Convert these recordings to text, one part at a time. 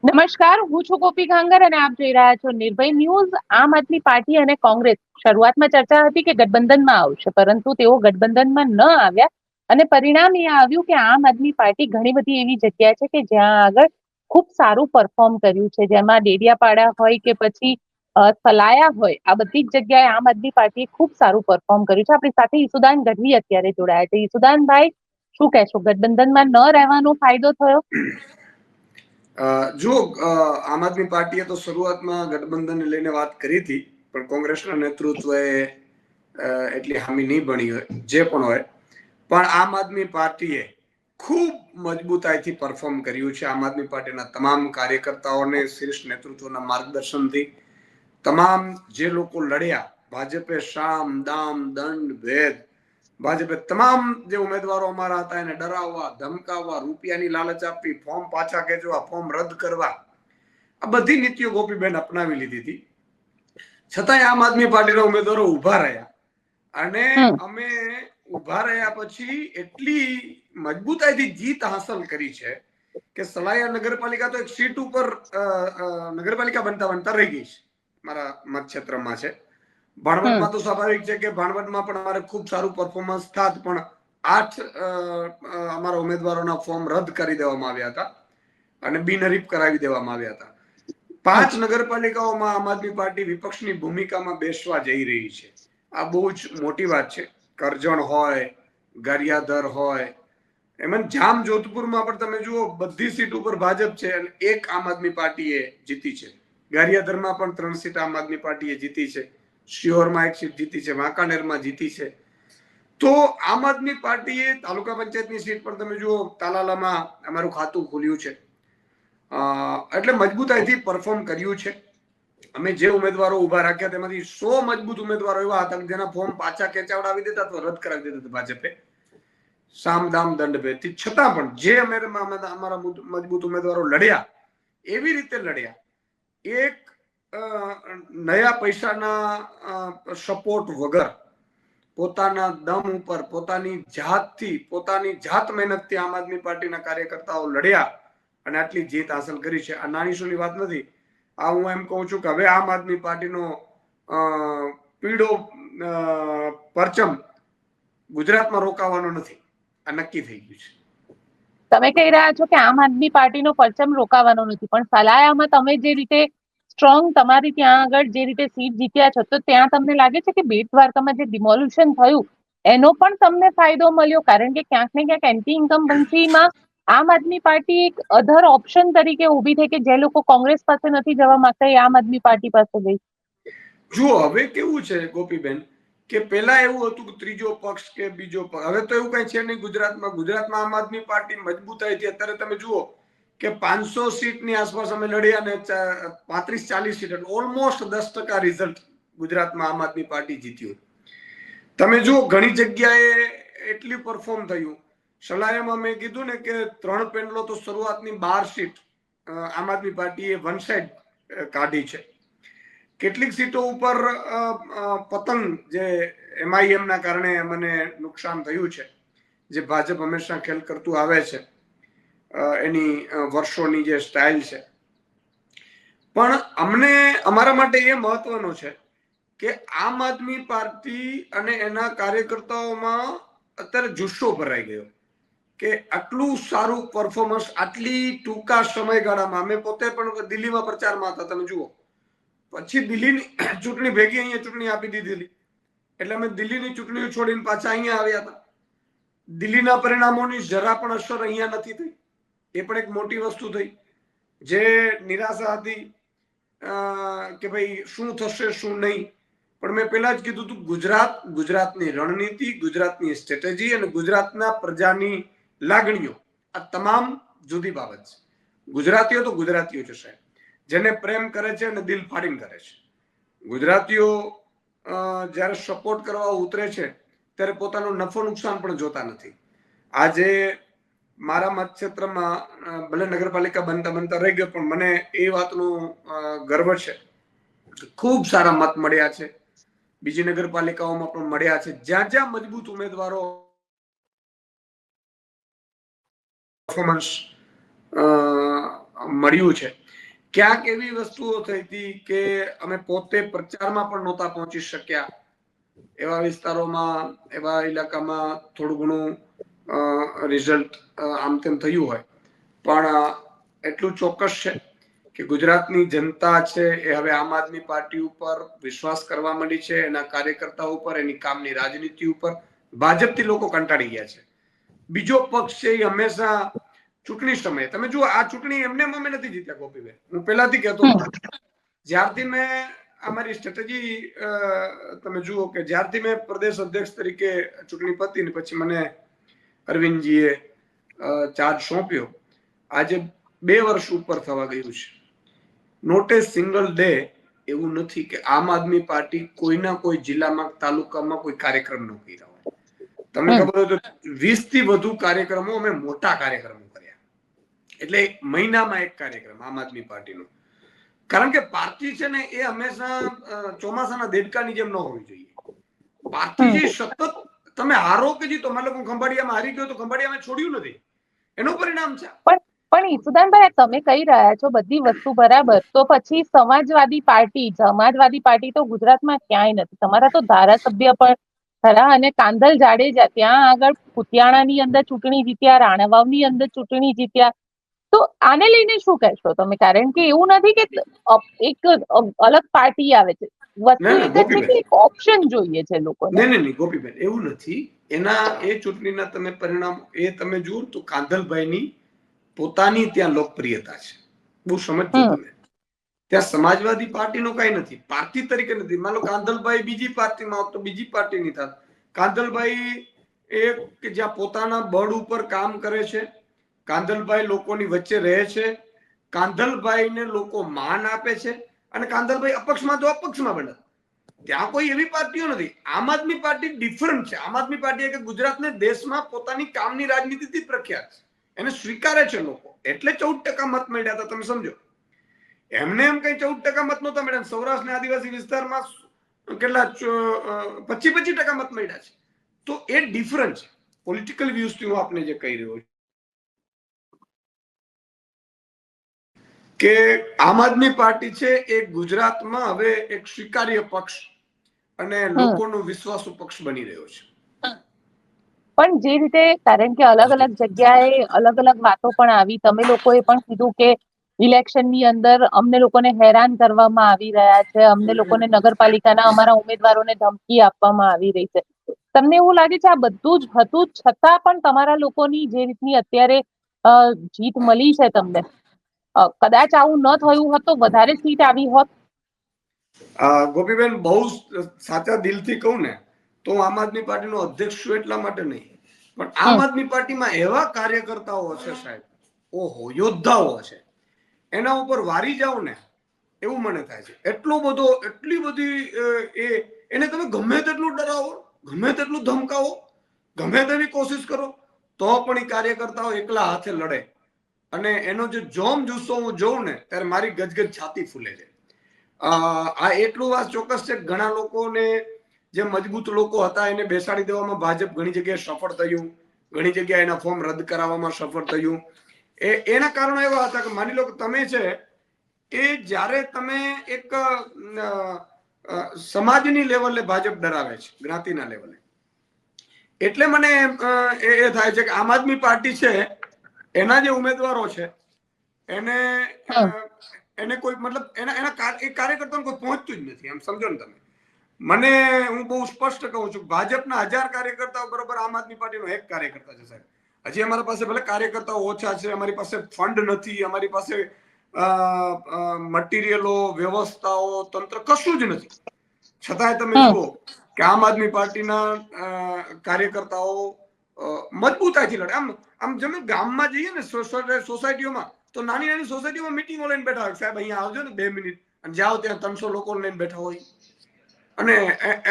નમસ્કાર, હું છું ગોપી ગાંગર અને આપ જોઈ રહ્યા છો નિર્ભય ન્યૂઝ. આમ આદમી પાર્ટી અને કોંગ્રેસ શરૂઆતમાં ચર્ચા હતી કે ગઠબંધનમાં આવશે, પરંતુ તેઓ ગઠબંધનમાં ન આવ્યા અને પરિણામ એ આવ્યું કે આમ આદમી પાર્ટી ઘણી બધી એવી જગ્યા છે કે જ્યાં આગળ ખૂબ સારું પરફોર્મ કર્યું છે, જેમાં ડેડિયાપાડા હોય કે પછી સલાયા હોય, આ બધી જ જગ્યાએ આમ આદમી પાર્ટીએ ખૂબ સારું પરફોર્મ કર્યું છે. આપણી સાથે ઈસુદાન ગઢવી અત્યારે જોડાયા છે. ઈસુદાનભાઈ, શું કહેશો, ગઠબંધનમાં ન રહેવાનો ફાયદો થયો? જો આમ આદમી પાર્ટીએ તો શરૂઆતમાં ગઠબંધનને લઈને વાત કરી હતી, પણ કોંગ્રેસના નેતૃત્વએ એટલી હામી નહીં બની હોય, જે પણ હોય. પણ આમ આદમી પાર્ટીએ ખૂબ મજબૂતાઈથી પરફોર્મ કર્યું છે. આમ આદમી પાર્ટીના તમામ કાર્યકર્તાઓને શીર્ષ નેતૃત્વના માર્ગદર્શનથી તમામ જે લોકો લડ્યા, ભાજપે સામ દામ દંડ ભેદ, ભાજપે તમામ જે ઉમેદવારો અમારા હતા એને ડરાવવા, ધમકાવવા, રૂપિયાની લાલચ આપવી, ફોર્મ પાછા ખેંચવા, ફોર્મ રદ કરવા, આ બધી નીતિઓ ગોપીબેન અપનાવી લીધી હતી. છતાંય આમ આદમી પાર્ટીના ઉમેદવારો ઉભા રહ્યા અને અમે ઉભા રહ્યા પછી એટલી મજબૂતાઈથી જીત હાંસલ કરી છે કે સલાયા નગરપાલિકા તો એક સીટ ઉપર નગરપાલિકા બનતા બનતા રહી ગઈ છે, મારા મતક્ષેત્રમાં છે. ભાણવડમાં તો સ્વાભાવિક છે કે ભાણવડમાં પણ અમારે ખૂબ સારું પરફોર્મન્સ થાત, પણ 8 અમારા ઉમેદવારોના ફોર્મ રદ કરી દેવામાં આવ્યા હતા અને બિનહરીફ કરાવી દેવામાં આવ્યા હતા. 5 નગરપાલિકાઓમાં આમ આદમી પાર્ટી વિપક્ષની ભૂમિકામાં બેસવા જઈ રહી છે. આ બહુ જ મોટી વાત છે. કરજણ હોય, ગારિયાધર હોય, એમ જામ જોધપુરમાં પણ તમે જુઓ, બધી સીટ ઉપર ભાજપ છે અને એક આમ આદમી પાર્ટીએ જીતી છે. ગારિયાધરમાં પણ 3 સીટ આમ આદમી પાર્ટીએ જીતી છે. શિહોરમાં 1 સીટ જીતી છે, વાંકાનેરમાં જીતી છે. તો આમ આદમી પાર્ટીએ તાલુકા પંચાયતની સીટ પર તમે જુઓ, તાલાલામાં અમારું ખાતું ખુલ્યું છે. એટલે મજબૂતાઈથી પરફોર્મ કર્યું છે. અમે જે ઉમેદવારો ઉભા રાખ્યા તેમાંથી 100 મજબૂત ઉમેદવારો એવા હતા જેના ફોર્મ પાછા ખેંચાવડાવી દેતા અથવા રદ કરાવી દેતા હતા ભાજપે, સામદામ દંડ ભેદથી. છતાં પણ જે અમારા મજબૂત ઉમેદવારો લડ્યા, એવી રીતે લડ્યા, એક નયા પૈસાના સપોર્ટ વગર, પોતાના દમ ઉપર, પોતાની જાતથી, પોતાની જાત મહેનતથી આમ આદમી પાર્ટીના કાર્યકર્તાઓ લડ્યા અને આટલી જીત હાંસલ કરી છે. આ નાની સૂની વાત નથી. આ હું એમ કહું છું કે હવે આમ આદમી પાર્ટીનો પીળો પરચમ ગુજરાતમાં રોકાવાનો નથી, આ નક્કી થઈ ગયું છે. તમે કહી રહ્યા છો કે આમ આદમી પાર્ટીનો પરચમ રોકાવાનો નથી, પણ સલાયામાં તમે જે રીતે સ્ટ્રોંગ તમારી ત્યાં આગળ જે રીતે સીટ જીત્યા છો, તો ત્યાં તમને લાગે છે કે બેટ દ્વારકામાં જે ડિમોલ્યુશન થયું એનો પણ તમને ફાયદો મળ્યો? કારણ કે ક્યાંક ને ક્યાંક એન્ટી ઇન્કમ્બન્સીમાં આમ આદમી પાર્ટી એક અધર ઓપ્શન તરીકે ઉભી થઈ કે જે લોકો કોંગ્રેસ પાસે નથી જવા માંગતા એ આમ આદમી પાર્ટી પાસે ગઈ. જુઓ, હવે કેવું છે ગોપીબેન, કે પેલા એવું હતું કે ત્રીજો પક્ષ કે બીજો પક્ષ, હવે તો એવું કઈ છે નહીં ગુજરાતમાં. ગુજરાતમાં આમ આદમી પાર્ટી મજબૂતાઈથી અત્યારે તમે જુઓ કે 500 સીટની આસપાસ અમે લડ્યા અને 35-40 સીટ, ઓલમોસ્ટ 10% રિઝલ્ટ ગુજરાતમાં આમ આદમી પાર્ટી જીત્યું. તમે જુઓ, ઘણી જગ્યાએ એટલી પરફોર્મ થયું. સલાયામાં મેં કીધું ને કે 3 પેનલો તો શરૂઆતની 12 સીટ આમ આદમી પાર્ટીએ વન સાઈડ કાઢી છે. કેટલીક સીટો ઉપર પતંગ, જે MIM ના કારણે મને નુકસાન થયું છે, જે ભાજપ હંમેશા ખેલ કરતું આવે છે, એની વર્ષોની જે સ્ટાઇલ છે. પણ અમને, અમારા માટે એ મહત્વનું છે કે આમ આદમી પાર્ટી અને એના કાર્યકર્તાઓમાં અત્યારે જુસ્સો ભરાઈ ગયો કે આટલું સારું પરફોર્મન્સ આટલી ટૂંકા સમયગાળામાં. અમે પોતે પણ દિલ્હીમાં પ્રચારમાં હતા, તમે જુઓ. પછી દિલ્હીની ચૂંટણી ભેગી અહીંયા ચૂંટણી આપી દીધેલી, એટલે અમે દિલ્હીની ચૂંટણીઓ છોડીને પાછા અહીંયા આવ્યા હતા. દિલ્હીના પરિણામોની જરા પણ અસર અહીંયા નથી થઈ. એ પણ એક મોટી વસ્તુ થઈ. જે નિરાશા હતી કે ભાઈ શું થશે શું નહીં, પણ મેં પહેલા જ કીધું હતું, ગુજરાતની રણનીતિ, ગુજરાતની સ્ટ્રેટેજી અને ગુજરાતના પ્રજાની લાગણીઓ, આ તમામ જુદી બાબત છે. ગુજરાતીઓ તો ગુજરાતીઓ છે સાહેબ, જેને પ્રેમ કરે છે અને દિલ ફાડીને કરે છે. ગુજરાતીઓ જ્યારે સપોર્ટ કરવા ઉતરે છે ત્યારે પોતાનો નફો નુકસાન પણ જોતા નથી. આજે મારા મતક્ષેત્રમાં ભલે નગરપાલિકા બનતા બનતા રહી ગયો, પણ મને એ વાતનું ગર્વ છે કે ખૂબ સારા મત મળ્યા છે. બીજી નગરપાલિકાઓમાં પણ મળ્યા છે. જ્યાં જ્યાં મજબૂત ઉમેદવારો પરફોર્મન્સ મળ્યું છે. ક્યાંક એવી વસ્તુઓ થઈ હતી કે અમે પોતે પ્રચારમાં પણ નહોતા પહોંચી શક્યા. એવા વિસ્તારોમાં, એવા ઇલાકામાં થોડું ઘણું રિઝલ્ટ આમ તેમ થયું હોય, પણ એટલું ચોક્કસ છે કે ગુજરાતની જનતા છે એ હવે આમ આદમી પાર્ટી ઉપર વિશ્વાસ કરવા માંડી છે, એના કાર્યકર્તાઓ ઉપર, એની કામની રાજનીતિ ઉપર. ભાજપથી લોકો કંટાળી ગયા છે. બીજો પક્ષ છે એ હંમેશા ચૂંટણી સમયે, તમે જુઓ આ ચૂંટણી એમને અમે નથી જીત્યા ગોપીભાઈ, હું પહેલાથી કહેતો હતો. જ્યારથી મેં અમારી સ્ટ્રેટેજી તમે જુઓ કે જ્યારથી મેં પ્રદેશ અધ્યક્ષ તરીકે ચૂંટણી પતી ને પછી મને અરવિંદજીએ ચાર્જ સોંપ્યો, આજે 2 વર્ષ ઉપર થવા ગયું છે. નોટ એ સિંગલ ડે એવું નથી કે આમ આદમી પાર્ટી કોઈના કોઈ જિલ્લામાં, તાલુકામાં કોઈ કાર્યક્રમ ન કર્યા હોય. તમને ખબર હોય તો 20 થી વધુ કાર્યક્રમો, અમે મોટા કાર્યક્રમો કર્યા. એટલે મહિનામાં એક કાર્યક્રમ આમ આદમી પાર્ટીનો. કારણ કે પાર્ટી છે ને એ હંમેશા ચોમાસાના દેડકાની જેમ ન હોવી જોઈએ. પાર્ટી જે સતત તમે હારો કે જીતો, મતલબ હું ખંભાળિયામાં હારી ગયો તો ખંભાળિયામાં છોડ્યું નથી, એનું પરિણામ છે. પણ ઈસુદાનભાઈ, તમે કહી રહ્યા છો બધી વસ્તુ બરાબર, તો પછી સમાજવાદી પાર્ટી તો ગુજરાતમાં ક્યાંય નથી. તમારા તો ધારાસભ્ય પણ ખરા, અને કાંધલ જાડેજા ત્યાં આગળ કુતિયાણાની અંદર ચૂંટણી જીત્યા, રાણાવાવની અંદર ચૂંટણી જીત્યા. તો આને લઈને શું કહેશો તમે? કારણ કે એવું નથી કે એક અલગ પાર્ટી આવે છે, વસ્તુ એક જ છે કે એક ઓપ્શન જોઈએ છે લોકોને. નહીં ગોપીબેન, એવું નથી. એના એ ચૂંટણીના તમે પરિણામ એ તમે જુઓ તો કાંધલભાઈની પોતાની ત્યાં લોકપ્રિયતા છે, બહુ સમજજો તમે. ત્યાં સમાજવાદી પાર્ટીનું કઈ નથી, પાર્ટી તરીકે નથી. માનો કાંધલભાઈ બીજી પાર્ટીમાં હોત તો બીજી પાર્ટીની થાત. કાંધલભાઈ એક કે જ્યાં પોતાના બળ ઉપર કામ કરે છે, કાંધલભાઈ લોકોની વચ્ચે રહે છે, કાંધલભાઈને લોકો માન આપે છે, અને કાંધલભાઈ અપક્ષમાં તો અપક્ષમાં બને. ત્યાં કોઈ એવી પાર્ટીઓ નથી. આમ આદમી પાર્ટી ડિફરન્ટ છે. આમ આદમી પાર્ટી કે ગુજરાતને દેશમાં પોતાની કામની રાજનીતિથી પ્રખ્યાત છે, એને સ્વીકારે છે લોકો, એટલે 14% મત મળ્યા હતા. તમે સમજો, એમને એમ કઈ 14% મત નહોતા મળ્યા. સૌરાષ્ટ્રના આદિવાસી વિસ્તારમાં કેટલા 25% મત મળ્યા છે. તો એ ડિફરન્ટ છે. પોલિટિકલ વ્યૂઝથી હું આપને જે કહી રહ્યો છું કે આમ આદમી પાર્ટી છે એ ગુજરાતમાં હવે એક સ્વીકાર્ય પક્ષ અને લોકોનો વિશ્વાસુ પક્ષ બની રહ્યો છે. પણ જે રીતે, કારણ કે અલગ અલગ જગ્યાએ અલગ અલગ વાતો પણ આવી, તમે લોકોએ પણ કીધું કે ઇલેક્શનની અંદર અમને લોકોને હેરાન કરવામાં આવી રહ્યા છે, અમને લોકોને નગરપાલિકાના અમારા ઉમેદવારોને ધમકી આપવામાં આવી રહી છે. તમને એવું લાગે છે આ બધું જ હતું છતાં પણ તમારા લોકોની જે રીતની અત્યારે જીત મળી છે તમને, કદાચ આવું ન થયું હોત તો વધારે સીટ આવી હોત? ગોપીબેન, બહુ સાચા દિલથી કહું ને તો આમ આદમી પાર્ટીનો અધ્યક્ષ છું એટલા માટે નહીં, પણ આમ આદમી પાર્ટીમાં એવા કાર્યકર્તાઓ છે સાહેબ, ઓહો, યોદ્ધાઓ છે, એના ઉપર વારી જાવ ને એવું મને થાય છે. એટલી બધી એને તમે ગમે તેટલું ડરાવો, ગમે તેટલું ધમકાવો, ગમે તેવી કોશિશ કરો, તો પણ એ કાર્યકર્તાઓ એકલા હાથે લડે. અને એનો જે જોમ જુસ્સો હું જોઉં ને ત્યારે મારી ગજગજ છાતી ફૂલે છે. આ એટલું વાત ચોક્કસ છે. ઘણા લોકોને, જે મજબૂત લોકો હતા, એને બેસાડી દેવામાં ભાજપ ઘણી જગ્યાએ સફળ થયું, ઘણી જગ્યાએ એના ફોર્મ રદ કરાવવામાં સફળ થયું. એના કારણો એવા હતા કે માની લો કે તમે છે એ જ્યારે તમે એક સમાજની લેવલે ભાજપ ડરાવે છે, જ્ઞાતિના લેવલે, એટલે મને એ થાય છે કે આમ આદમી પાર્ટી છે એના જે ઉમેદવારો છે એને કોઈ મતલબ એના કાર્યકર્તાઓને કોઈ પહોંચતું જ નથી, એમ સમજો ને તમે. હું બહુ સ્પષ્ટ કહું છું, ભાજપના 1000 કાર્યકર્તાઓ બરોબર આમ આદમી પાર્ટીનો 1 કાર્યકર્તા છે સાહેબ. હજી અમારા પાસે ભલે કાર્યકર્તાઓ ઓછા છે, અમારી પાસે ફંડ નથી, અમારી પાસે મટીરિયલો, વ્યવસ્થાઓ, તંત્ર કશું જ નથી, છતાંય તમે જુઓ કે આમ આદમી પાર્ટીના કાર્યકર્તાઓ મજબૂતાઈથી લડે. આમ જેમ ગામમાં જઈએ ને, સોસાયટીઓમાં, તો નાની નાની સોસાયટીમાં મીટિંગો લઈને બેઠા હોય, સાહેબ અહીંયા આવજો ને 2 મિનિટ, અને જાઓ ત્યાં 300 લોકો લઈને બેઠા હોય. અને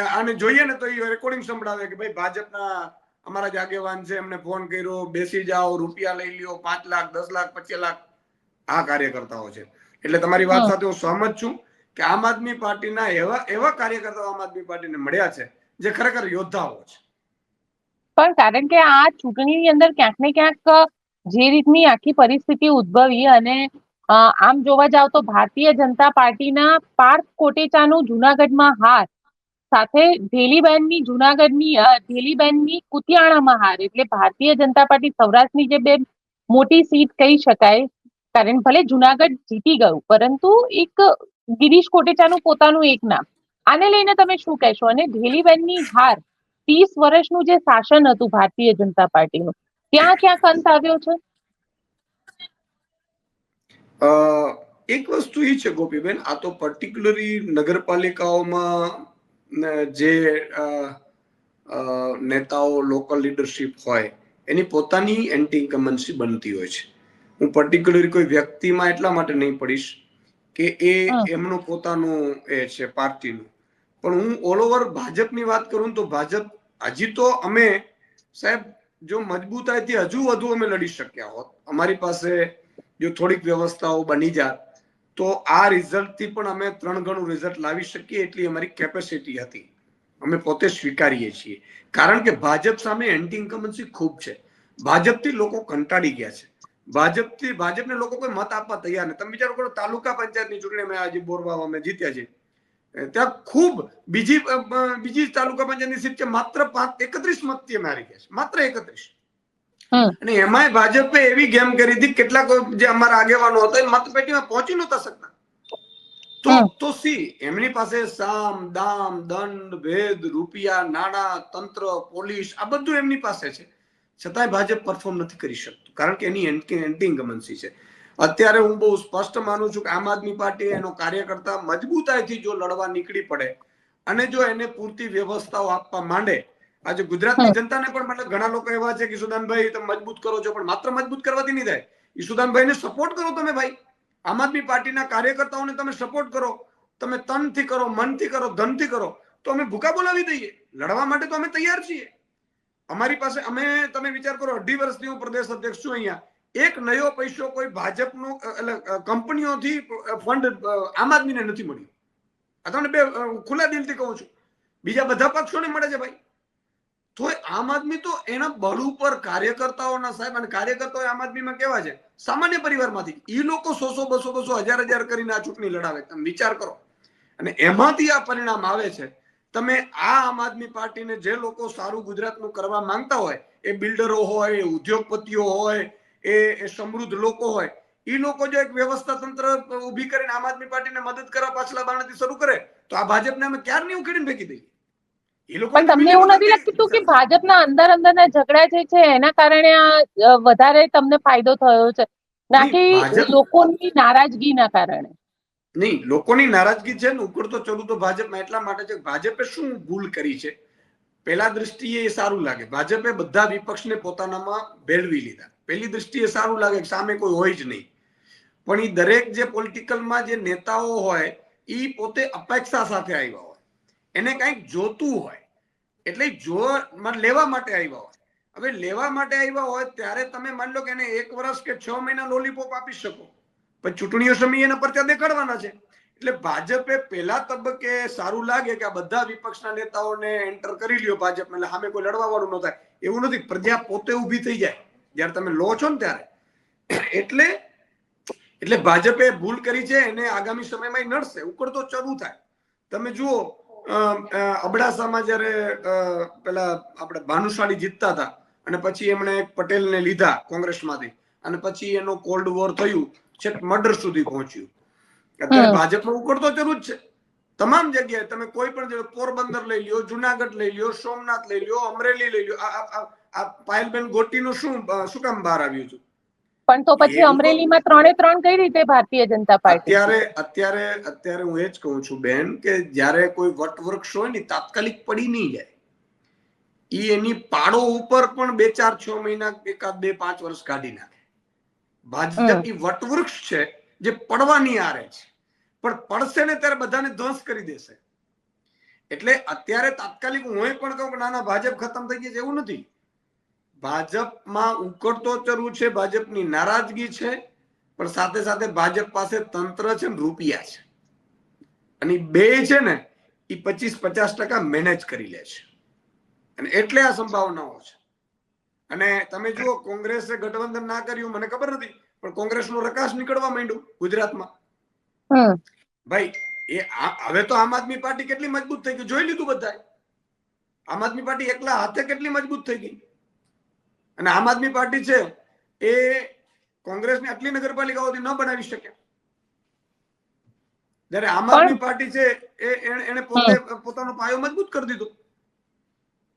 આને જોઈએ ને તો એ રેકોર્ડિંગ સંભળાવે કે ભાઈ ભાજપના અમારા જ આગેવાન છે, એમને ફોન કર્યો, બેસી જાઓ, રૂપિયા લઈ લ્યો, 5 લાખ, 10 લાખ, 25 લાખ. આ કાર્યકર્તાઓ છે. એટલે તમારી વાત સાથે હું સહમત છું કે આમ આદમી પાર્ટીના એવા કાર્યકર્તાઓ આમ આદમી પાર્ટીને મળ્યા છે જે ખરેખર યોદ્ધાઓ છે. પણ કારણ કે આ ચૂંટણીની અંદર ક્યાંક ને ક્યાંક જે રીતની આખી પરિસ્થિતિ ઉદ્ભવી, અને આમ જોવા જાવ તો ભારતીય જનતા પાર્ટીના પાર્થ કોટેચાનું જુનાગઢમાં હાર સાથે ઢેલીબેનની કુતિયાણામાં હાર, એટલે ભારતીય જનતા પાર્ટી સૌરાષ્ટ્રની જે બે મોટી સીટ કહી શકાય, કારણ ભલે જુનાગઢ જીતી ગયું પરંતુ એક ગિરીશ કોટેચાનું પોતાનું એક નામ, આને લઈને તમે શું કહેશો? અને ઢેલીબેનની હાર, 30 વર્ષનું જે શાસન હતું ભારતીય જનતા પાર્ટીનું, ત્યાં ક્યાંક અંત આવ્યો છે? એક વસ્તુ એ છે ગોપીબેન, આ તો પર્ટિક્યુલરી નગરપાલિકાઓમાં જે નેતાઓ, લોકલ લીડરશીપ હોય એની પોતાની એન્ટી ઇન્કમ્બન્સી બનતી હોય છે. હું પર્ટિક્યુલરી કોઈ વ્યક્તિમાં એટલા માટે નહીં પડીશ કે એ એમનું પોતાનું એ છે પાર્ટીનું, પણ હું ઓલ ઓવર ભાજપની વાત કરું તો ભાજપ હજી તો અમે સાહેબ જો મજબૂતાઈથી હજુ વધુ અમે લડી શક્યા હોત, અમારી પાસે જો થોડીક વ્યવસ્થાઓ બની જાય તો આ રિઝલ્ટથી પણ અમે 3 ગણું રિઝલ્ટ લાવી શકીએ એટલી અમારી કેપેસિટી હતી. અમે પોતે સ્વીકારીએ છીએ, કારણ કે ભાજપ સામે એન્ટી ઇન્કમ્બન્સી ખૂબ છે. ભાજપથી લોકો કંટાળી ગયા છે. ભાજપને લોકો કોઈ મત આપવા તૈયાર નથી. તમે વિચારો કરો, તાલુકા પંચાયતની ચૂંટણી અમે આજે બોરવામાં અમે જીત્યા છે, ત્યાં ખૂબ બીજી તાલુકા પંચાયતની સીટ છે, માત્ર 31 મતથી અમે હારી ગયા છે, માત્ર 31. અને એમાંય ભાજપે એવી ગેમ કરી હતી, કેટલાક જે અમારા આગેવાનો હતા એ મતપેટીમાં પહોંચી નતા શકતા. તો એમની પાસે સામ દામ દંડ ભેદ, રૂપિયા, નાણાં, તંત્ર, પોલીસ, આ બધું એમની પાસે છે, છતાંય ભાજપ પરફોર્મ નથી કરી શકતું, કારણ કે એની એન્ટી ઇન્કમ્બન્સી છે. અત્યારે હું બહુ સ્પષ્ટ માનું છું કે આમ આદમી પાર્ટી એનો કાર્યકર્તા મજબૂતાઈથી જો લડવા નીકળી પડે અને જો એને પૂરતી વ્યવસ્થાઓ આપવા માંડે, આજે ગુજરાતની જનતાને પણ, મતલબ ઘણા લોકો એવા છે કે ઈશુદાનભાઈ તમે મજબૂત કરો છો, પણ માત્ર મજબૂત કરવાથી નહીં થાય. ઈશુદાનભાઈને સપોર્ટ કરો તમે ભાઈ, આમ આદમી પાર્ટીના કાર્યકર્તાઓને તમે સપોર્ટ કરો, તમે તનથી કરો, મનથી કરો, ધનથી કરો, તો અમે ભૂકા બોલાવી દઈએ. લડવા માટે તો અમે તૈયાર છીએ. અમારી પાસે, તમે વિચાર કરો, 2.5 વર્ષથી હું પ્રદેશ અધ્યક્ષ છું અહીંયા, એક નયો પૈસો કોઈ ભાજપનો એટલે કંપનીઓથી ફંડ આમ આદમીને નથી મળ્યું. આ તમને બે ખુલ્લા દિલથી કહું છું, બીજા બધા પક્ષોને મળે છે ભાઈ. તો આમ આદમી તો એના બળ ઉપર કાર્યકર્તાઓના સાહેબ, અને કાર્યકર્તાઓ આમ આદમીમાં કેવા છે, સામાન્ય પરિવારમાંથી, એ લોકો 100, 200, 1000 કરીને આ ચૂંટણી લડાવે. તમે વિચાર કરો, અને એમાંથી આ પરિણામ આવે છે. તમે આ આમ આદમી પાર્ટીને જે લોકો સારું ગુજરાતનું કરવા માંગતા હોય, એ બિલ્ડરો હોય, એ ઉદ્યોગપતિઓ હોય, એ સમૃદ્ધ લોકો હોય, એ લોકો જો એક વ્યવસ્થા તંત્ર ઉભી કરીને આમ આદમી પાર્ટીને મદદ કરવા પાછલા બારણાથી શરૂ કરે, તો આ ભાજપને અમે ક્યારની ઉખેડીને ફેંકી દઈએ. પણ તમને એવું નથી લાગતું કે ભાજપના અંદરના ઝઘડા જે છે એના કારણે આ વધારે તમને ફાયદો થયો છે, ના કે લોકોની નારાજગીના કારણે? નહીં, લોકોની નારાજગી છે ને ઉકળતો ચડું તો ભાજપમાં એટલા માટે છે. ભાજપે શું ભૂલ કરી છે, પહેલા દ્રષ્ટિએ એ સારું લાગે, ભાજપે બધા વિપક્ષને પોતાનામાં ભેળવી લીધા. પહેલી દ્રષ્ટિએ સારું લાગે કે સામે કોઈ હોય જ નહીં, પણ એ દરેક જે પોલિટિકલમાં જે નેતાઓ હોય એ પોતે અપેક્ષા સાથે આવ્યા હોય, એને કંઈક જોતું હોય, એટલે લેવા માટે આવ્યા હોય. હવે લેવા માટે આવ્યા હોય ત્યારે તમે માની લો કે એને 1 વર્ષ કે 6 મહિના લોલીપોપ આપી શકો, પણ ચૂંટણીઓ સમયે એના પરચા દેખાડવાના છે. એટલે ભાજપે પહેલા તબક્કે સારું લાગે કે આ બધા વિપક્ષના નેતાઓને એન્ટર કરી લ્યો ભાજપ, એટલે સામે કોઈ લડવા વાળું ન થાય. એવું નથી, પ્રજા પોતે ઊભી થઈ જાય જયારે તમે લો છો ને ત્યારે. એટલે ભાજપે ભૂલ કરી છે, એને આગામી સમયમાં નડશે, ઉકળતો ચડવું થાય. તમે જુઓ, અબડાસામાં જયારે પેલા આપણે ભાનુશાળી જીતતા હતા અને પછી એમણે પટેલને લીધા કોંગ્રેસમાંથી, અને પછી એનો કોલ્ડ વોર થયું, છેક મર્ડર સુધી પહોંચ્યું. અત્યારે ભાજપમાં ઉકળતો ચડવું જ છે તમામ જગ્યાએ. તમે કોઈ પણ જગ્યાએ, પોરબંદર લઈ લ્યો, જુનાગઢ લઈ લ્યો, સોમનાથ લઈ લ્યો, અમરેલી લઈ લ્યો, આ પાયલબેન ગોટીનું શું કામ બહાર આવ્યું છે? પણ તો પછી અમરેલીમાં 3-3 કઈ રીતે ભારતીય જનતા પાર્ટી? અત્યારે હું એ જ કહું છું બેન, કે જયારે કોઈ વટવૃક્ષ હોય ને તાત્કાલિક પડી નહીં જાય, એની પાડો ઉપર પણ 2-4-6 મહિના, 1-2-5 વર્ષ કાઢી નાખે. ભાજપ એ વટવૃક્ષ છે જે પડવાની આરે છે, પણ પડશે ને ત્યારે બધાને ધ્વંસ કરી દેશે. એટલે અત્યારે તાત્કાલિક હું પણ કહું કે ના ભાજપ ખતમ થઈ ગઈ છે, એવું નથી. ભાજપમાં ઉકળતો ચરવું છે, ભાજપની નારાજગી છે, પણ સાથે સાથે ભાજપ પાસે તંત્ર છે ને રૂપિયા છે, અને બે છે ને એ 25-50% મેનેજ કરી લે છે, અને એટલે આ સંભાવનાઓ છે. અને તમે જુઓ, કોંગ્રેસે ગઠબંધન ના કર્યું મને ખબર નથી, પણ કોંગ્રેસનો પ્રકાશ નીકળવા માંડ્યું ગુજરાતમાં. હમ ભાઈ હવે તો આમ આદમી પાર્ટી કેટલી મજબૂત થઈ ગઈ જોઈ લીધું બધાએ. આમ આદમી પાર્ટી એકલા હાથે કેટલી મજબૂત થઈ ગઈ. અને આમ આદમી પાર્ટી છે એ કોંગ્રેસની આટલી નગરપાલિકાઓથી ન બનાવી શક્યા. જ્યારે આમ આદમી પાર્ટી છે એને પોતાનો પાયો મજબૂત કરી દીધો.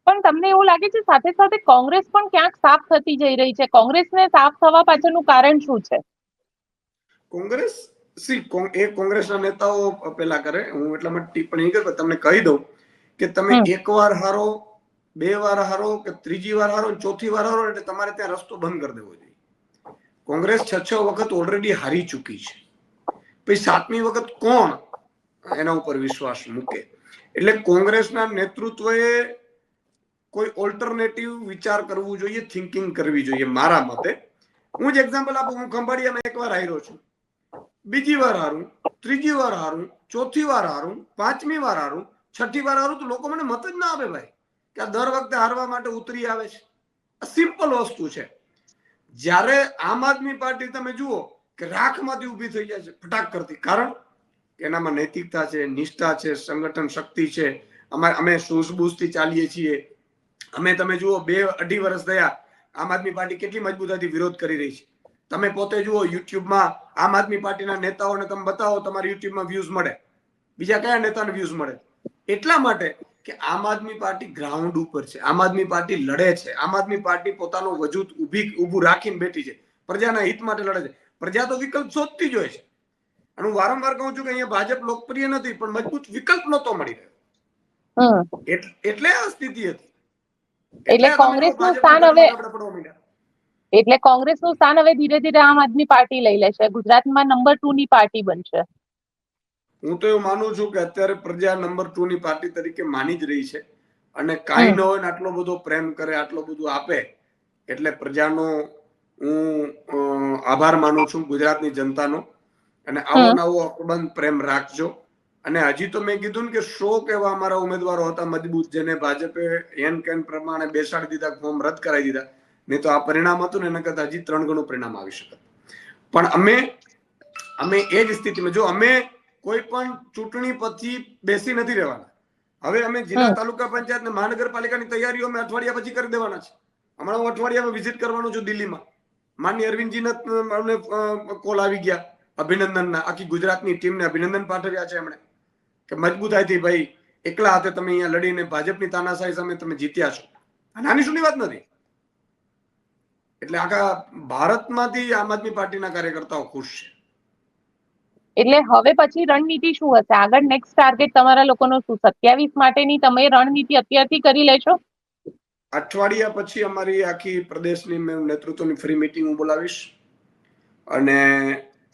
પણ તમને એવું લાગે છે સાથે સાથે કોંગ્રેસ પણ ક્યાંક સાફ થતી જઈ રહી છે? કોંગ્રેસને સાફ થવા પાછળનું કારણ શું છે? કોંગ્રેસ કોંગ્રેસના નેતાઓ પેલા કરે, હું એટલા માટે ટિપ્પણી કરું, તમને કહી દઉં કે તમે એક વાર હારો, 2 વાર હારો કે ત્રીજી વાર હારો, ચોથી વાર હારો એટલે તમારે ત્યાં રસ્તો બંધ કરી દેવો જોઈએ. કોંગ્રેસ 6 વખત ઓલરેડી હારી ચૂકી છે. પછી 7મી વખત કોણ એના ઉપર વિશ્વાસ મૂકે? એટલે કોંગ્રેસના નેતૃત્વએ કોઈ ઓલ્ટરનેટિવ વિચાર કરવું જોઈએ, થિંકિંગ કરવી જોઈએ મારા મતે. હું જ એક્ઝામ્પલ આપું, હું ખંભાળિયામાં 1 વાર હાર્યો છું, બીજી વાર હારું, ત્રીજી વાર હારું, ચોથી વાર હારું, 5મી વાર હારું, 6ઠી વાર હારું, તો લોકો મને મત જ ના આપે ભાઈ કે આ દર વખતે હારવા માટે ઉતરી આવે છે. આ સિમ્પલ વસ્તુ છે. જ્યારે આમ આદમી પાર્ટી તમે જુઓ કે રાખમાંથી ઊભી થઈ જાય છે ફટાક કરતી, કારણ કે એનામાં નૈતિકતા છે, નિષ્ઠા છે, સંગઠન શક્તિ છે. અમે સૂઝબૂઝથી ચાલીએ છીએ. તમે જુઓ 2-2.5 વર્ષ થયા, આમ આદમી પાર્ટી કેટલી મજબૂતાઈથી વિરોધ કરી રહી છે. તમે પોતે જુઓ યુટ્યુબમાં આમ આદમી પાર્ટીના નેતાઓને તમે બતાવો, તમારા યુટ્યુબમાં વ્યૂઝ મળે. બીજા કયા નેતાને વ્યૂઝ મળે? એટલા માટે કે આમ આદમી પાર્ટી ગ્રાઉન્ડ ઉપર છે, આમ આદમી પાર્ટી લડે છે, આમ આદમી પાર્ટી પોતાનું વજૂદ ઊભું રાખીને બેઠી છે, પ્રજાના હિત માટે લડે છે. પ્રજા તો વિકલ્પ શોધતી જ હોય છે. અને હું વારંવાર કહું છું કે અહીંયા ભાજપ લોકપ્રિય નથી, પણ મજબૂત વિકલ્પ નહોતો મળી રહ્યો. એટલે આ સ્થિતિ હતી. એટલે કોંગ્રેસનું સ્થાન હવે એટલે કોંગ્રેસનું સ્થાન હવે ધીરે ધીરે આમ આદમી પાર્ટી લઈ લેશે, ગુજરાતમાં નંબર 2 ની પાર્ટી બનશે. હું તો એવું માનું છું કે અત્યારે પ્રજા નંબર 2 ની પાર્ટી તરીકે માની જ રહી છે. અને કાંઈ ન હોય ને આટલો બધો પ્રેમ કરે, આટલો બધું આપે, એટલે પ્રજાનો હું આભાર માનું છું, ગુજરાતની જનતાનો. અને આવો નવો અકબંધ પ્રેમ રાખજો. અને હજી તો મેં કીધું ને કે 100 એવા અમારા ઉમેદવારો હતા મજબૂત, જેને ભાજપે હેન કેન પ્રમાણે બેસાડી દીધા, ફોર્મ રદ કરાવી દીધા. નહીં તો આ પરિણામ હતું ને એના કરતા હજી 3 ગણું પરિણામ આવી શકત. પણ અમે એ જ સ્થિતિમાં, જો અમે કોઈ પણ ચૂંટણી પછી બેસી નથી રહેવાના. હવે અમે જિલ્લા તાલુકા પંચાયત અને મહાનગરપાલિકાની તૈયારીઓ અમે અઠવાડિયા પછી કરી દેવાના છે. હમણાં હું અઠવાડિયામાં વિઝિટ કરવાનો છું દિલ્હીમાં. માનનીય અરવિંદજીના અમને કોલ આવી ગયા અભિનંદનના. આખી ગુજરાતની ટીમને અભિનંદન પાઠવ્યા છે એમણે કે મજબૂતાઈથી ભાઈ એકલા હાથે તમે અહીંયા લડીને ભાજપની તાનાશાહી સામે તમે જીત્યા છો. નાની સૂની વાત નથી. એટલે આખા ભારતમાંથી આમ આદમી પાર્ટીના કાર્યકર્તાઓ ખુશ છે. એટલે હવે પછી રણનીતિ શું હશે આગળ? નેક્સ્ટ ટાર્ગેટ તમારા લોકોનો શું? 27 માટેની તમે રણનીતિ અત્યારથી કરી લેશો? અઠવાડિયા પછી અમારી આખી પ્રદેશની નેતૃત્વની ફ્રી મીટિંગ હું બોલાવીશ. અને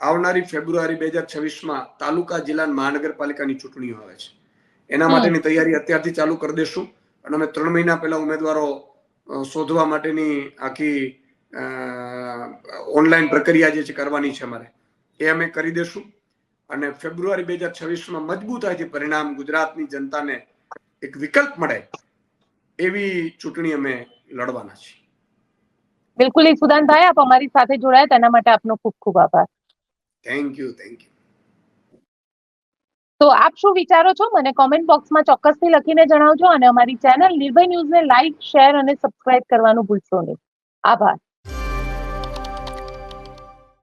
આવનારી ફેબ્રુઆરી 2026માં તાલુકા, જિલ્લા, મહાનગરપાલિકાની ચૂંટણીઓ આવે છે. એના માટેની તૈયારી અત્યારથી ચાલુ કરી દેશું. અને અમે 3 મહિના પહેલા ઉમેદવારો શોધવા માટેની આખી ઓનલાઈન પ્રક્રિયા જે છે કરવાની છે અમારે, એ અમે કરી દેશું. અને ફેબ્રુઆરી 2026માં મજબૂતાઈથી પરિણામ ગુજરાતની જનતાને એક વિકલ્પ મળે એવી ચૂંટણી અમે લડવાના છીએ. બિલકુલ ઈસુદાનભાઈ, આપ અમારી સાથે જોડાયા તેના માટે આપનો ખૂબ ખૂબ આભાર. Thank you. તો આપ શું વિચારો છો મને કોમેન્ટ બોક્સમાં ચોક્કસથી લખીને જણાવજો. અને અમારી ચેનલ નિર્ભય ન્યૂઝને લાઇક, શેર અને સબસ્ક્રાઇબ કરવાનું ભૂલશો નહીં. આભાર.